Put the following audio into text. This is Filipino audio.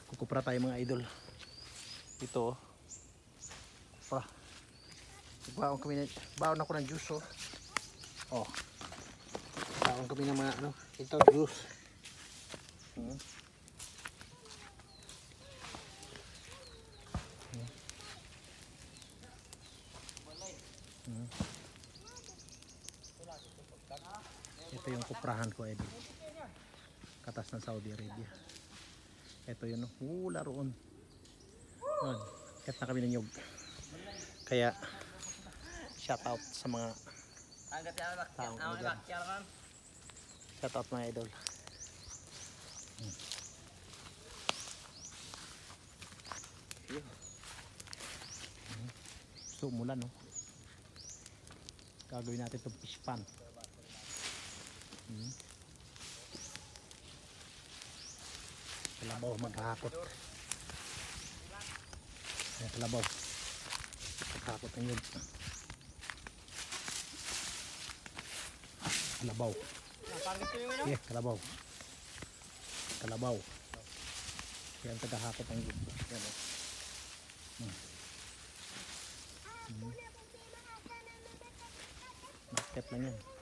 Kukupra tayo mga idol. Ito kupra. Baon ako ng juice oh. Baon kami ng mga ano, ito juice. Ito yung kuprahan ko idol. Katas ng Saudi Arabia. Ito yun, laroon. Kat na kami ng nyug. Kaya shout out sa mga taong dyan. Shout out mga idol. So umulan no. Gagawin natin itong fish pan. Kalabaw maghahakot. Ayan, kalabaw maghahakot ng yun. Kalabaw. Yeah, kalabaw. Kalabaw. Yan tagahakot ng yun. Yan o. Basket lang yan.